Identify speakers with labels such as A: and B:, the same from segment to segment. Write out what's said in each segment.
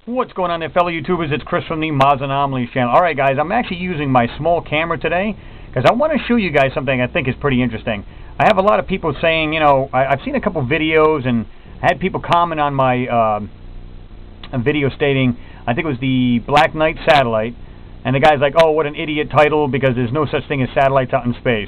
A: What's going on there, fellow YouTubers? It's Chris from the Mars Anomalies channel. Alright guys, I'm actually using my small camera today because I want to show you guys something I think is pretty interesting. I have a lot of people saying, you know, I've seen a couple videos and I had people comment on my video stating, I think it was the Black Knight satellite, and the guy's like, oh, what an idiot title because there's no such thing as satellites out in space.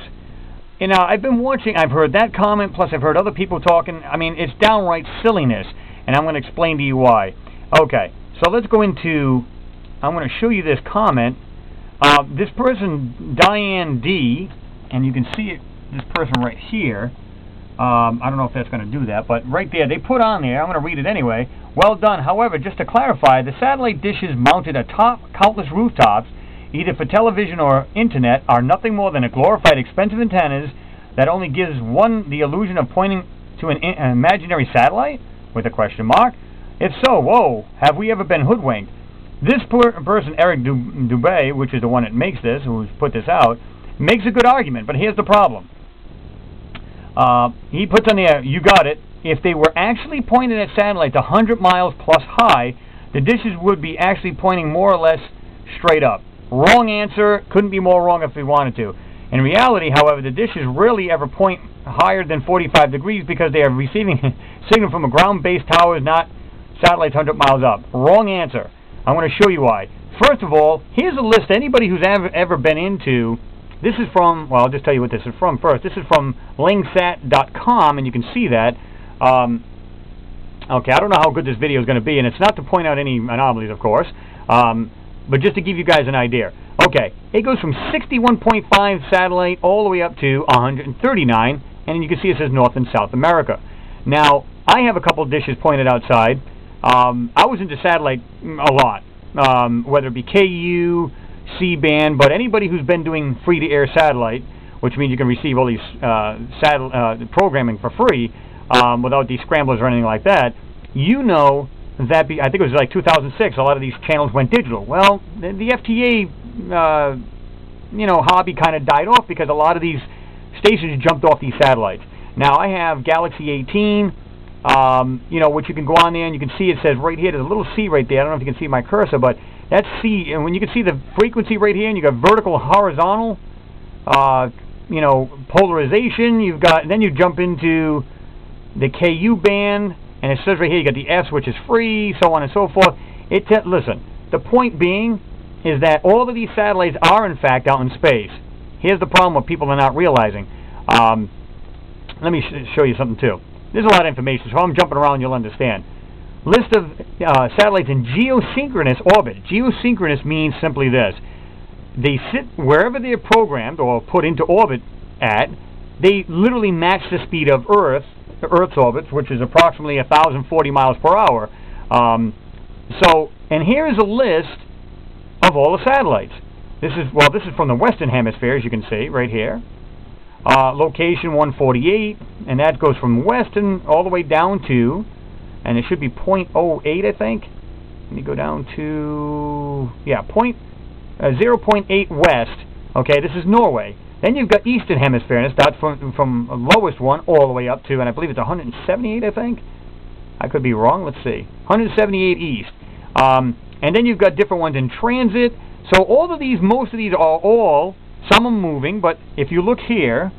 A: You know, I've been watching, I've heard that comment, plus I've heard other people talking. I mean, it's downright silliness, and I'm going to explain to you why. Okay. So let's go into, I'm going to show you this comment. This person, Diane D, and you can see it, this person right here. I don't know if that's going to do that, but right there, they put on there, I'm going to read it anyway. Well done. However, just to clarify, the satellite dishes mounted atop countless rooftops, either for television or internet, are nothing more than a glorified expensive antennas that only gives one the illusion of pointing to an imaginary satellite? With a question mark. If so, whoa, have we ever been hoodwinked? This person, Eric Dubé, which is the one that makes this, who's put this out, makes a good argument, but here's the problem. He puts on there, you got it, if they were actually pointed at satellites 100 miles plus high, the dishes would be actually pointing more or less straight up. Wrong answer, couldn't be more wrong if we wanted to. In reality, however, the dishes rarely ever point higher than 45 degrees because they are receiving signal from a ground-based tower, not satellites 100 miles up. Wrong answer. I'm going to show you why. First of all, here's a list. Anybody who's ever been into, this is from, well, I'll just tell you what this is from first. This is from Langsat.com, and you can see that. Okay, I don't know how good this video is going to be, and it's not to point out any anomalies, of course, but just to give you guys an idea. Okay, it goes from 61.5 satellite all the way up to 139, and you can see it says North and South America. Now, I have a couple of dishes pointed outside. I was into satellite a lot, whether it be KU, C-band, but anybody who's been doing free-to-air satellite, which means you can receive all these programming for free without these scramblers or anything like that, you know that, I think it was like 2006, a lot of these channels went digital. Well, the FTA, you know, hobby kind of died off because a lot of these stations jumped off these satellites. Now, I have Galaxy 18, you know, which you can go on there and you can see it says right here, there's a little C right there. I don't know if you can see my cursor, but that's C. And when you can see the frequency right here, and you got vertical, horizontal, you know, polarization. You've got, then you jump into the KU band, and it says right here you got the S, which is free, so on and so forth. Listen, the point being is that all of these satellites are in fact out in space. Here's the problem what people are not realizing. Let me show you something too. There's a lot of information, so I'm jumping around, you'll understand. List of satellites in geosynchronous orbit. Geosynchronous means simply this. They sit wherever they're programmed or put into orbit at, they literally match the speed of Earth's orbit, which is approximately 1,040 miles per hour. And here is a list of all the satellites. This is from the Western Hemisphere, as you can see, right here. Location 148, and that goes from Western all the way down to, and it should be 0.08, I think. Let me go down to, yeah, 0.8 west. Okay, this is Norway. Then you've got Eastern Hemisphere, and it starts from the lowest one all the way up to, and I believe it's 178, I think. I could be wrong. Let's see. 178 east. And then you've got different ones in transit. So all of these, most of these are all, some are moving, but if you look here,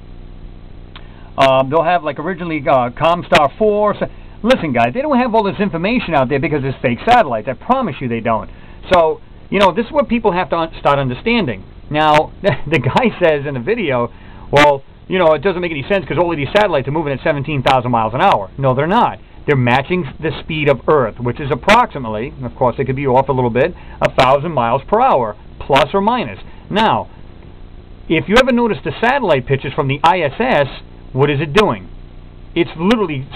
A: they'll have like originally Comstar 4. So, listen, guys, they don't have all this information out there because it's fake satellites. I promise you they don't. So, you know, this is what people have to start understanding. Now, the guy says in the video, well, you know, it doesn't make any sense because all of these satellites are moving at 17,000 miles an hour. No, they're not. They're matching the speed of Earth, which is approximately, of course, it could be off a little bit, 1,000 miles per hour, plus or minus. Now, if you ever notice the satellite pictures from the ISS, what is it doing? It's literally,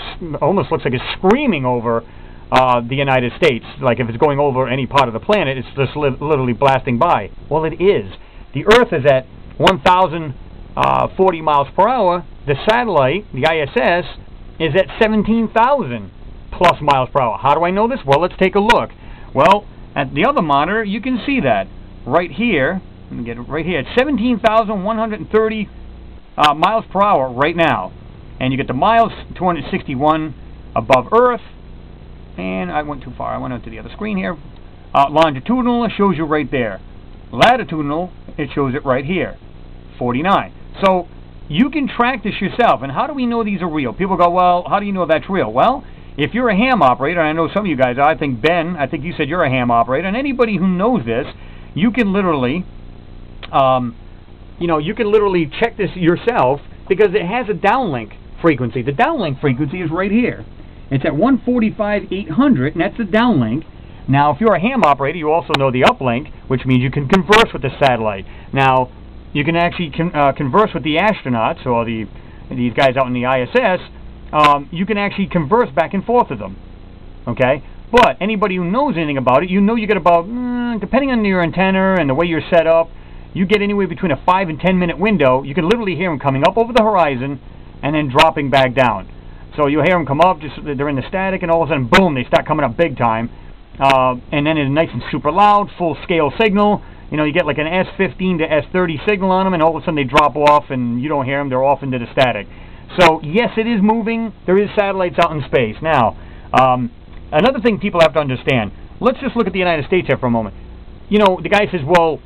A: almost looks like it's screaming over the United States. Like if it's going over any part of the planet, it's just literally blasting by. Well, it is. The Earth is at 1,040 miles per hour. The satellite, the ISS, is at 17,000 plus miles per hour. How do I know this? Well, let's take a look. Well, at the other monitor, you can see that right here. Let me get it right here. It's 17,130 miles per hour right now. And you get the miles, 261 above Earth. and I went too far. I went onto the other screen here. Longitudinal shows you right there. Latitudinal, it shows it right here, 49. So you can track this yourself. And how do we know these are real? People go, well, how do you know that's real? Well, if you're a ham operator, and I know some of you guys are, I think Ben, I think you said you're a ham operator, and anybody who knows this, you can literally, you can literally check this yourself because it has a downlink frequency. The downlink frequency is right here. It's at 145,800, and that's the downlink. Now, if you're a ham operator, you also know the uplink, which means you can converse with the satellite. Now, you can actually converse with the astronauts, or these guys out in the ISS. You can actually converse back and forth with them. Okay? But anybody who knows anything about it, you get about, depending on your antenna and the way you're set up, you get anywhere between a 5 and 10 minute window. You can literally hear them coming up over the horizon and then dropping back down. So you'll hear them come up, they're in the static, and all of a sudden, boom, they start coming up big time. And then it's nice and super loud, full scale signal. You get like an S15 to S30 signal on them, and all of a sudden they drop off and you don't hear them, they're off into the static. So yes, it is moving. There is satellites out in space. Now, another thing people have to understand, let's just look at the United States here for a moment. The guy says, well,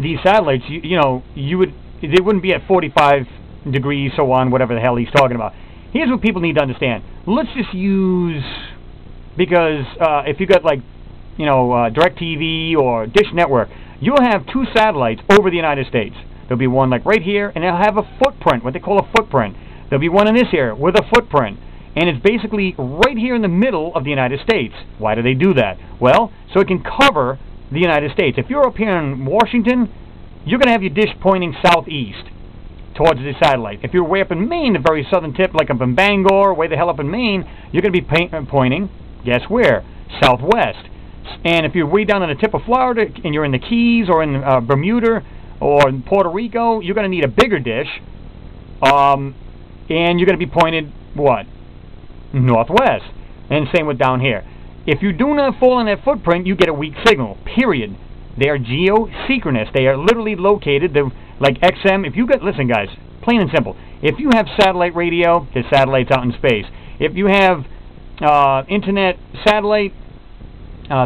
A: these satellites, they wouldn't be at 45 degrees, so on, whatever the hell he's talking about. Here's what people need to understand. Let's just use, because if you got like, DirecTV or Dish Network, you'll have 2 satellites over the United States. There'll be one like right here, and they'll have a footprint, what they call a footprint. There'll be one in this area with a footprint. And it's basically right here in the middle of the United States. Why do they do that? Well, so it can cover the United States. If you're up here in Washington, you're going to have your dish pointing southeast towards the satellite. If you're way up in Maine, the very southern tip, like up in Bangor, way the hell up in Maine, you're going to be pointing, guess where? Southwest. And if you're way down on the tip of Florida, and you're in the Keys, or in Bermuda, or in Puerto Rico, you're going to need a bigger dish, and you're going to be pointed, what? Northwest. And same with down here. If you do not fall in that footprint, you get a weak signal, period. They are geosynchronous. They are literally located, like XM. If you got, listen guys, plain and simple, if you have satellite radio, there's satellites out in space. If you have internet satellite,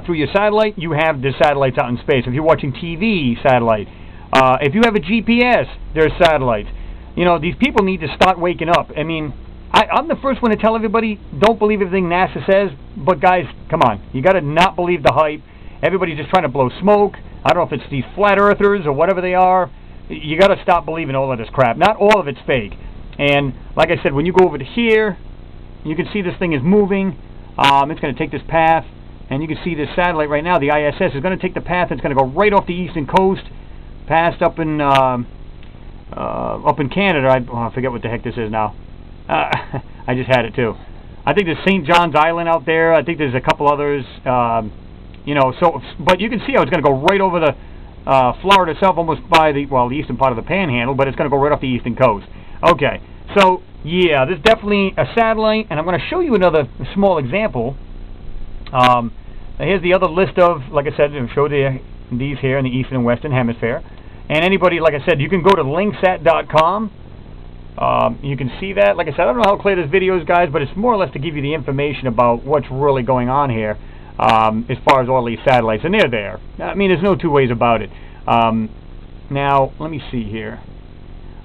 A: through your satellite, you have the satellites out in space. If you're watching TV, satellite. If you have a GPS, there's satellites. These people need to start waking up. I mean, I'm the first one to tell everybody, don't believe everything NASA says, but guys, come on. You got to not believe the hype. Everybody's just trying to blow smoke. I don't know if it's these flat earthers or whatever they are. You got to stop believing all of this crap. Not all of it's fake. And like I said, when you go over to here, you can see this thing is moving. It's going to take this path. And you can see this satellite right now, the ISS, is going to take the path. It's going to go right off the eastern coast, past up in Canada. I forget what the heck this is now. I just had it too. I think there's St. John's Island out there. I think there's a couple others. So, but you can see how it's going to go right over the Florida itself, almost by the eastern part of the Panhandle, but it's going to go right off the eastern coast. Okay, so yeah, there's definitely a satellite, and I'm going to show you another small example. Here's the other list of, like I said, I'll show these here in the Eastern and Western Hemisphere. And anybody, like I said, you can go to linksat.com. You can see that. Like I said, I don't know how clear this video is, guys, but it's more or less to give you the information about what's really going on here as far as all these satellites. And they're there. I mean, there's no two ways about it. Now, let me see here.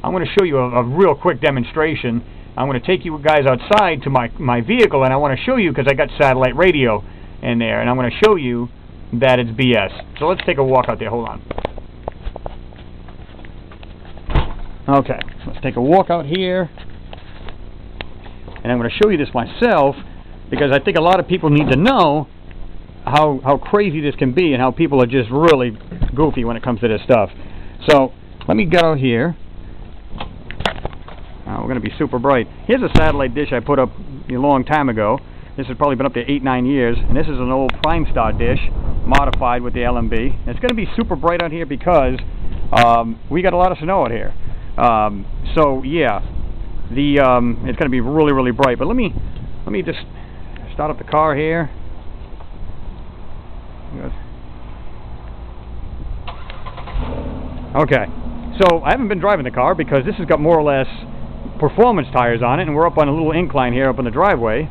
A: I'm going to show you a real quick demonstration. I'm going to take you guys outside to my vehicle, and I want to show you, because I got satellite radio in there, and I'm going to show you that it's BS. So let's take a walk out there. Hold on. Okay, let's take a walk out here, and I'm going to show you this myself, because I think a lot of people need to know how crazy this can be, and how people are just really goofy when it comes to this stuff. So let me get out here. We're going to be super bright. Here's a satellite dish I put up a long time ago. This has probably been up there 8-9 years, and this is an old PrimeStar dish modified with the LMB. And it's going to be super bright out here because we got a lot of snow out here. So yeah, it's going to be really, really bright. But let me just start up the car here. Okay, so I haven't been driving the car because this has got more or less performance tires on it, and we're up on a little incline here up on the driveway.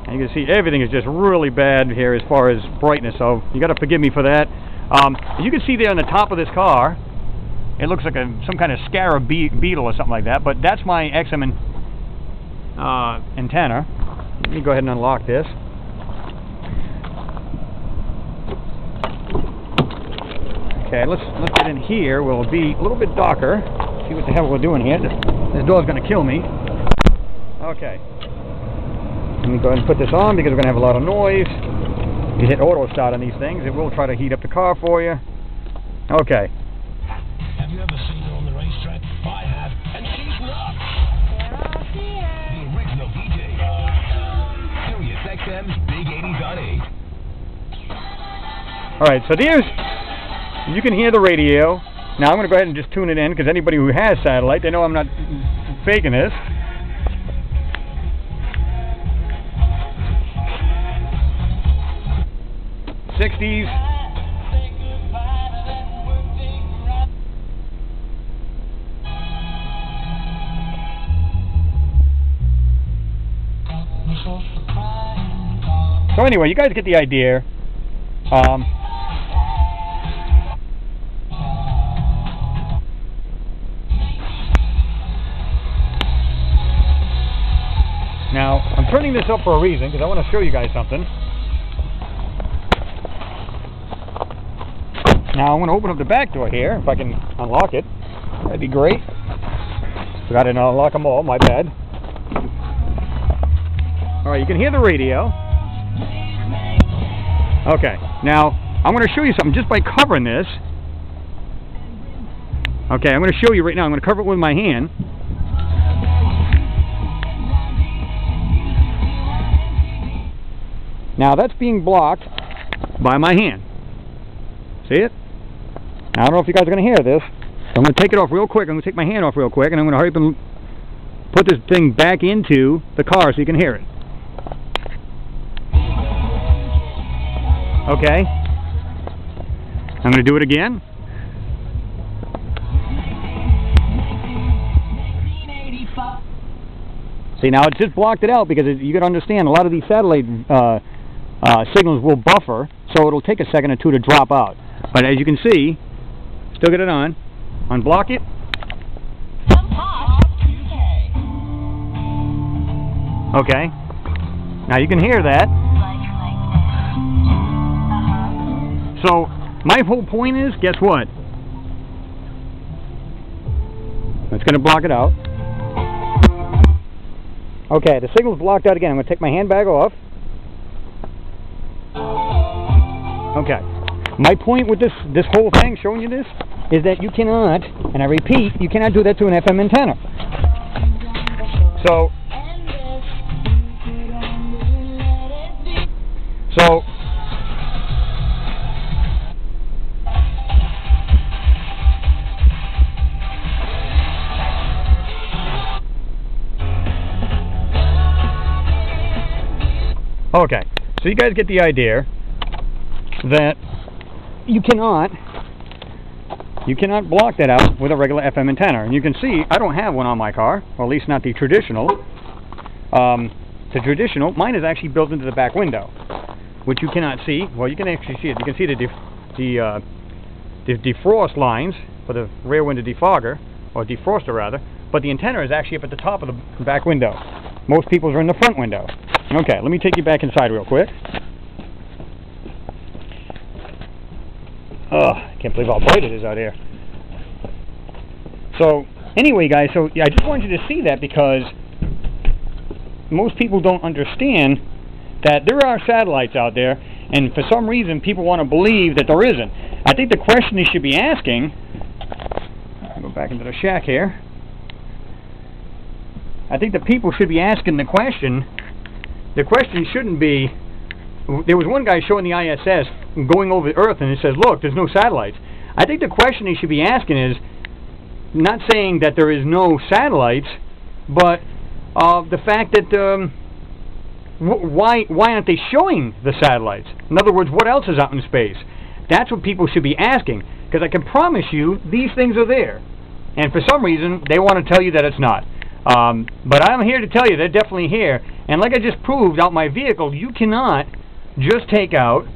A: And you can see everything is just really bad here as far as brightness, so you got to forgive me for that. As you can see there on the top of this car, it looks like some kind of scarab beetle or something like that, but that's my XM antenna. Let me go ahead and unlock this. Okay, let's get in here. We'll be a little bit darker. See what the hell we're doing here. This door's going to kill me. Okay. Let me go ahead and put this on because we're going to have a lot of noise. You hit auto start on these things, it will try to heat up the car for you. Okay.
B: Have you ever seen her on the racetrack? I have, and she's nuts. The original DJ. Sirius XM's Big 80s on 8.
A: Alright, so there's, you can hear the radio. Now I'm going to go ahead and just tune it in because anybody who has satellite, they know I'm not faking this. '60s. So anyway, you guys get the idea. Now, I'm turning this up for a reason because I want to show you guys something. Now I'm going to open up the back door here, if I can unlock it. That'd be great. Forgot to unlock them all, my bad. Alright, you can hear the radio. Okay, now I'm going to show you something just by covering this. Okay, I'm going to show you right now. I'm going to cover it with my hand. Now that's being blocked by my hand. See it? I don't know if you guys are going to hear this. So I'm going to take it off real quick. I'm going to take my hand off real quick, and I'm going to hurry up and put this thing back into the car so you can hear it. Okay. I'm going to do it again. See, now it just blocked it out because you got to understand a lot of these satellite signals will buffer, so it'll take a second or two to drop out. But as you can see, still get it on. Unblock it. Okay. Now you can hear that. So my whole point is, guess what? It's going to block it out. Okay, the signal's blocked out again. I'm going to take my hand bag off. Okay. My point with this whole thing, showing you this, is that you cannot, and I repeat, you cannot do that to an FM antenna. So okay, so you guys get the idea that you cannot block that out with a regular FM antenna. And you can see I don't have one on my car, or at least not the traditional. The traditional, mine is actually built into the back window, which you cannot see. Well, you can actually see it. You can see the defrost lines for the rear window defogger, or defroster rather, but the antenna is actually up at the top of the back window. Most people's are in the front window. Okay, let me take you back inside real quick. I can't believe how bright it is out here. So, anyway, guys, so yeah, I just wanted you to see that because most people don't understand that there are satellites out there, and for some reason people want to believe that there isn't. I think the question they should be asking, I'll go back into the shack here. I think the people should be asking the question shouldn't be, there was one guy showing the ISS going over Earth and it says, look, there's no satellites. I think the question he should be asking is, not saying that there is no satellites, but the fact that, why aren't they showing the satellites? In other words, what else is out in space? That's what people should be asking, because I can promise you these things are there. And for some reason, they want to tell you that it's not. But I'm here to tell you they're definitely here. And like I just proved out my vehicle, you cannot just take out,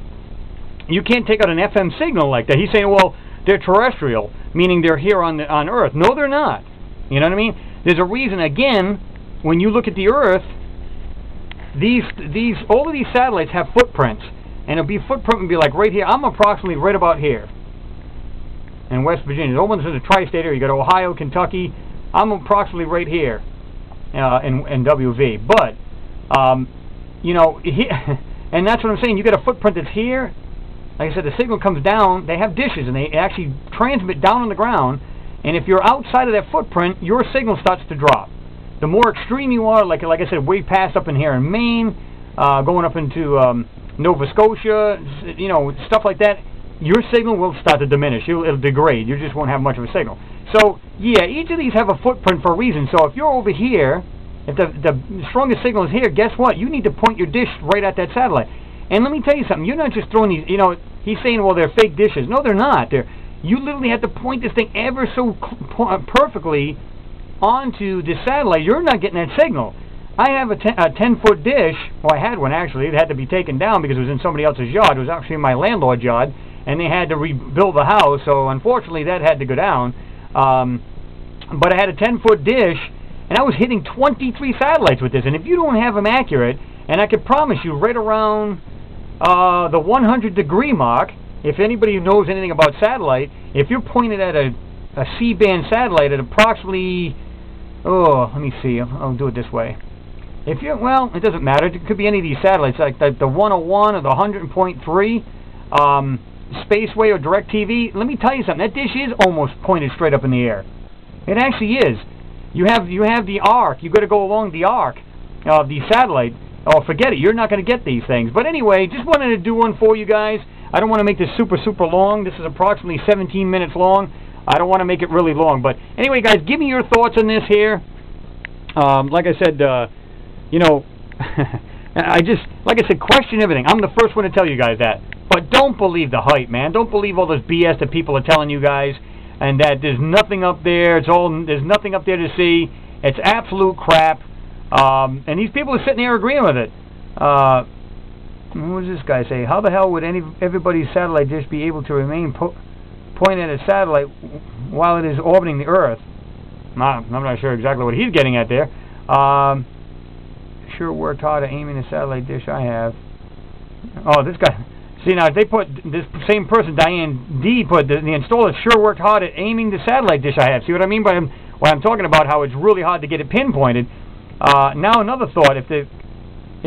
A: you can't take out an FM signal like that. He's saying, well, they're terrestrial, meaning they're here on Earth. No, they're not. You know what I mean? There's a reason, again, when you look at the Earth, all of these satellites have footprints. And it'll be footprint would be like right here. I'm approximately right about here in West Virginia. The ones in the tri-state area. You got Ohio, Kentucky. I'm approximately right here in WV. But, you know, and that's what I'm saying. You got a footprint that's here. Like I said, the signal comes down. They have dishes, and they actually transmit down on the ground. And if you're outside of that footprint, your signal starts to drop. The more extreme you are, like I said, way past up in here in Maine, going up into Nova Scotia, you know, stuff like that, your signal will start to diminish. It'll degrade. You just won't have much of a signal. So, yeah, each of these have a footprint for a reason. So if you're over here, if the strongest signal is here, guess what? You need to point your dish right at that satellite. And let me tell you something. You're not just throwing these, you know, he's saying, well, they're fake dishes. No, they're not. You literally have to point this thing ever so perfectly onto the satellite. You're not getting that signal. I have a 10-foot dish. Well, I had one, actually. It had to be taken down because it was in somebody else's yard. It was actually in my landlord's yard, and they had to rebuild the house, so unfortunately that had to go down. But I had a 10-foot dish, and I was hitting 23 satellites with this. And if you don't have them accurate, and I can promise you right around the 100-degree mark, if anybody knows anything about satellite, if you're pointed at a C-band satellite at approximately, let me see, I'll do it this way. If you're, well, it doesn't matter. It could be any of these satellites, like the 101 or the 100.3, Spaceway or DirecTV. Let me tell you something. That dish is almost pointed straight up in the air. It actually is. You have the arc. You got to go along the arc of the satellite. Oh, forget it. You're not going to get these things. But anyway, just wanted to do one for you guys. I don't want to make this super long. This is approximately 17 minutes long. I don't want to make it really long. But anyway, guys, give me your thoughts on this here. Like I said, you know, like I said, question everything. I'm the first one to tell you guys that. But don't believe the hype, man. Don't believe all this BS that people are telling you guys, and that there's nothing up there. There's nothing up there to see. It's absolute crap. And these people are sitting there agreeing with it. What does this guy say? How the hell would everybody's satellite dish be able to remain pointed at a satellite while it is orbiting the Earth? I'm not sure exactly what he's getting at there. Sure worked hard at aiming the satellite dish I have. Oh, this guy. See, now, if they put, this same person, Diane D, put, the installer sure worked hard at aiming the satellite dish I have. See what I mean by what I'm talking about, how it's really hard to get it pinpointed. Now, another thought, if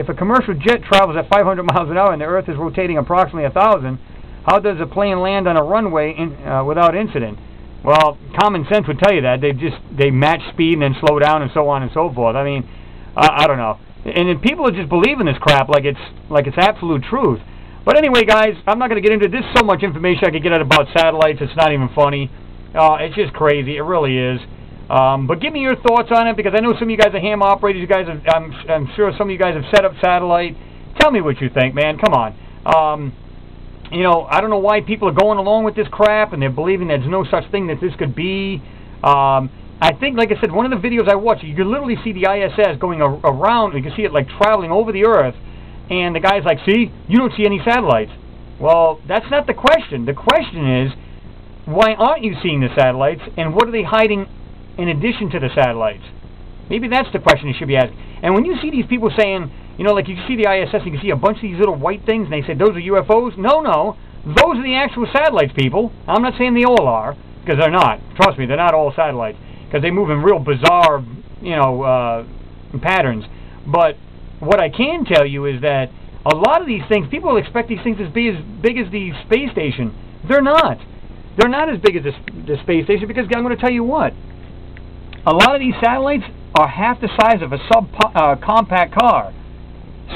A: a commercial jet travels at 500 miles an hour and the Earth is rotating approximately 1,000, how does a plane land on a runway without incident? Well, common sense would tell you that. They match speed and then slow down and so on and so forth. I mean, I don't know. And then people are just believing this crap like it's absolute truth. But anyway, guys, I'm not going to get into this. So much information I could get out about satellites. It's not even funny. It's just crazy. It really is. But give me your thoughts on it, because I know some of you guys are ham operators. You guys have, I'm sure some of you guys have set up satellite. Tell me what you think, man. Come on. You know, I don't know why people are going along with this crap and they're believing there's no such thing that this could be. I think, like I said, one of the videos I watched, you can literally see the ISS going around. You can see it like traveling over the Earth. And the guy's like, see, you don't see any satellites. Well, that's not the question. The question is, why aren't you seeing the satellites, and what are they hiding in addition to the satellites? Maybe that's the question you should be asking. And when you see these people saying, you know, like you see the ISS, you can see a bunch of these little white things, and they say those are UFOs. No, those are the actual satellites, people. I'm not saying they all are, because they're not. Trust me, they're not all satellites, because they move in real bizarre, you know, patterns. But what I can tell you is that a lot of these things, people expect these things to be as big as the space station. They're not. They're not as big as the space station, because I'm going to tell you what. A lot of these satellites are half the size of a compact car.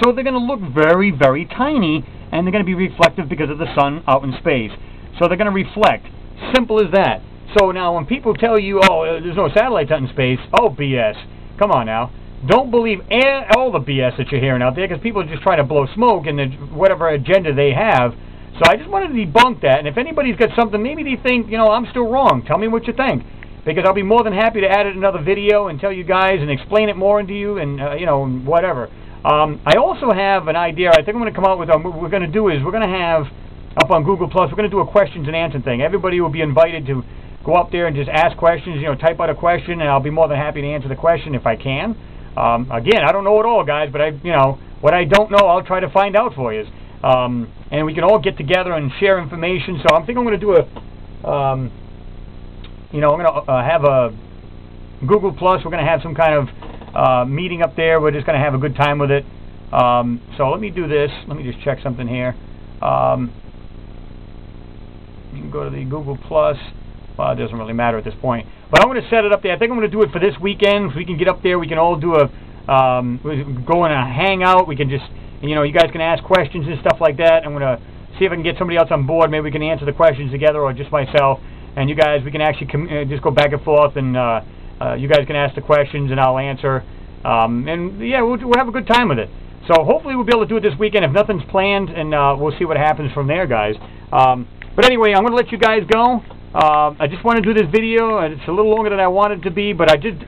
A: So they're going to look very, very tiny, and they're going to be reflective because of the sun out in space. So they're going to reflect. Simple as that. So now when people tell you, oh, there's no satellites out in space, oh, BS. Come on now. Don't believe all the BS that you're hearing out there, because people are just trying to blow smoke in whatever agenda they have. So I just wanted to debunk that. And if anybody's got something, maybe they think, you know, I'm still wrong. Tell me what you think. because I'll be more than happy to add it in another video and tell you guys and explain it more to you and, you know, whatever. I also have an idea. I think I'm going to come out with, what we're going to do is we're going to have, up on Google+, we're going to do a questions and answer thing. Everybody will be invited to go up there and just ask questions, you know, type out a question, and I'll be more than happy to answer the question if I can. Again, I don't know it all, guys, but you know, what I don't know, I'll try to find out for you. And we can all get together and share information. So I think I'm going to do a, you know, I'm going to have a Google+. We're going to have some kind of meeting up there. We're just going to have a good time with it. So let me do this. Let me just check something here. You can go to the Google+. Well, it doesn't really matter at this point. But I'm going to set it up there. I think I'm going to do it for this weekend. If we can get up there, we can all do a, go in a hangout. We can just, you know, you guys can ask questions and stuff like that. I'm going to see if I can get somebody else on board. Maybe we can answer the questions together, or just myself. And you guys, we can actually just go back and forth, and you guys can ask the questions, and I'll answer. And yeah, we'll have a good time with it. So hopefully we'll be able to do it this weekend if nothing's planned, and we'll see what happens from there, guys. But anyway, I'm going to let you guys go. I just want to do this video, and it's a little longer than I wanted it to be, but I just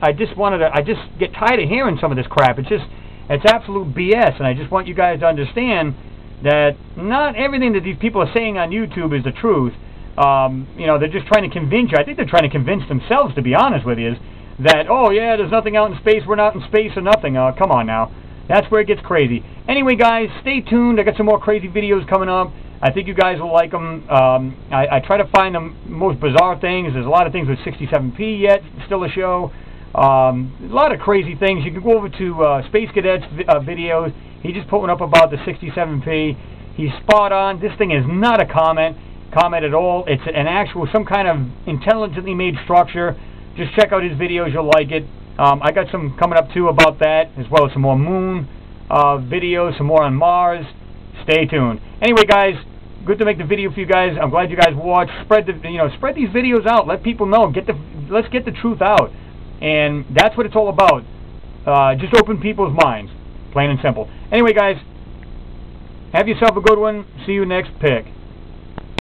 A: get tired of hearing some of this crap. It's absolute BS, and I just want you guys to understand that not everything that these people are saying on YouTube is the truth. You know, they're just trying to convince you. I think they're trying to convince themselves, to be honest with you, that, oh yeah, there's nothing out in space, we're not in space or nothing. Come on now. That's where it gets crazy. Anyway, guys, stay tuned. I got some more crazy videos coming up. I think you guys will like them. I try to find the most bizarre things. There's a lot of things with 67p yet, still a show. A lot of crazy things. You can go over to Space Cadet's videos. He just put one up about the 67p. He's spot on. This thing is not a comment at all. It's an actual, some kind of intelligently made structure. Just check out his videos. You'll like it. I got some coming up too about that, as well as some more moon videos, some more on Mars. Stay tuned. Anyway, guys, good to make the video for you guys. I'm glad you guys watched. Spread these videos out. Let people know. Let's get the truth out. And that's what it's all about. Just open people's minds, plain and simple. Anyway, guys, have yourself a good one. See you next pick.